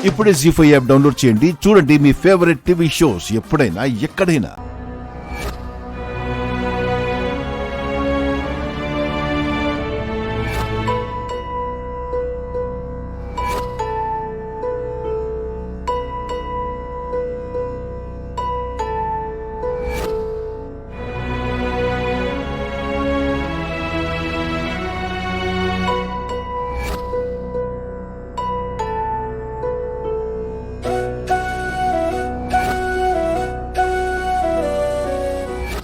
ఇప్పుడే జీ5 app download చేయండి. చూడండి మీ ఫేవరెట్ టీవీ షోస్ ఎప్పుడైనా ఎక్కడైనా.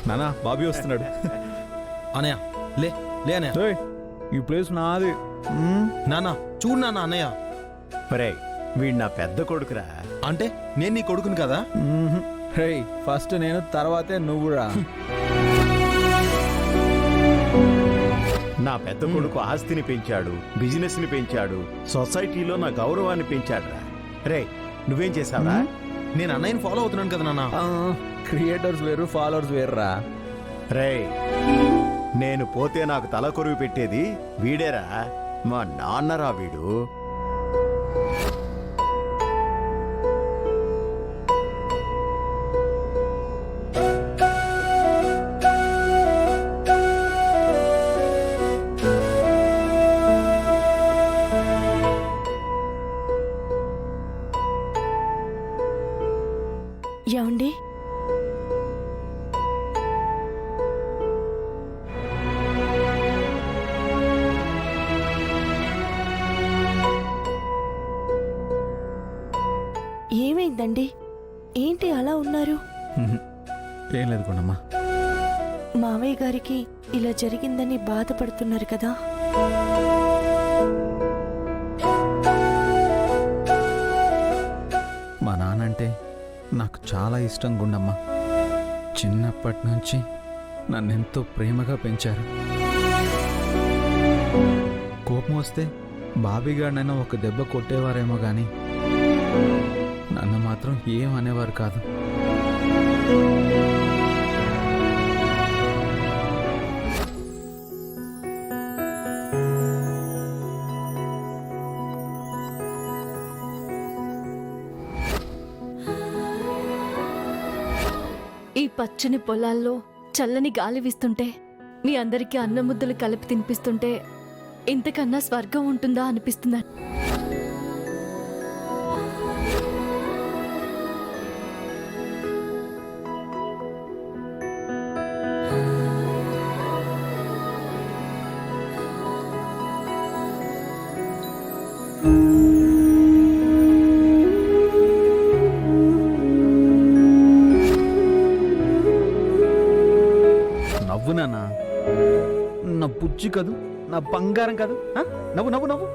నానా బాబీ వస్తున్నాడు. అనయ్య లే లే అనయ్య, ఈ ప్లేస్ నాది. నానా చూడు నాన్న అన్నయ్య. ఒరే వీడు నా పెద్ద కొడుకురా. అంటే నేను నీ కొడుకుని కదా. హే ఫస్ట్ నేను తర్వాతే నువ్వురా. నా పెద్ద కొడుకు ఆస్తిని పెంచాడు, బిజినెస్ ని పెంచాడు, సొసైటీలో నా గౌరవాన్ని పెంచాడురా. రే నువ్వేం చేసావురా? నేను అన్నయ్యని ఫాలో అవుతున్నాను కదా నాన్న. క్రియేటర్స్ వేరు, ఫాలోవర్స్ వేరురా. రే నేను పోతే నాకు తల కొరువు పెట్టేది వీడేరా, మా నాన్నరా వీడు. ఏమండి, ఏమైందండి? ఏంటి అలా ఉన్నారు? ఏం లేదు కొండమ్మా. మావయ్య గారికి ఇలా జరిగిందని బాధపడుతున్నారు కదా. మా నాన్నంటే నాకు చాలా ఇష్టం గుండమ్మా. చిన్నప్పటి నుంచి నన్నెంతో ప్రేమగా పెంచారు. కోపం వస్తే బాబీగాడినైనా ఒక దెబ్బ కొట్టేవారేమో కానీ నన్ను మాత్రం ఏం అనేవారు కాదు. ఈ పచ్చని పొలాల్లో చల్లని గాలి వీస్తుంటే, మీ అందరికీ అన్నముద్దలు కలిపి తినిపిస్తుంటే ఇంతకన్నా స్వర్గం ఉంటుందా అనిపిస్తుందా? నవ్వు నాన్న, నా బుజ్జి కదూ, నా బంగారం కాదు. నవ్వు నవ్వు నవ్వు.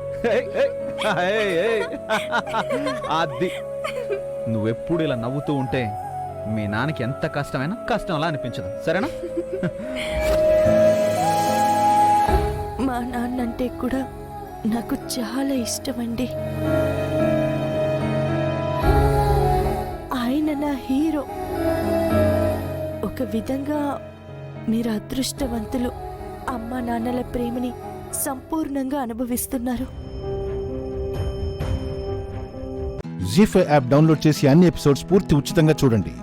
అది నువ్వెప్పుడు ఇలా నవ్వుతూ ఉంటే మీ నాన్నకి ఎంత కష్టమైనా కష్టం అలా అనిపించదు, సరేనా? మా నాన్నంటే కూడా నాకు చాలా ఇష్టమండి. ఆయన నా హీరో. ఒక విధంగా మీరు అదృష్టవంతులు. అమ్మా నాన్నల ప్రేమని సంపూర్ణంగా అనుభవిస్తున్నారు. జీ5 యాప్ డౌన్లోడ్ చేసి అన్ని ఎపిసోడ్స్ పూర్తి ఉచితంగా చూడండి.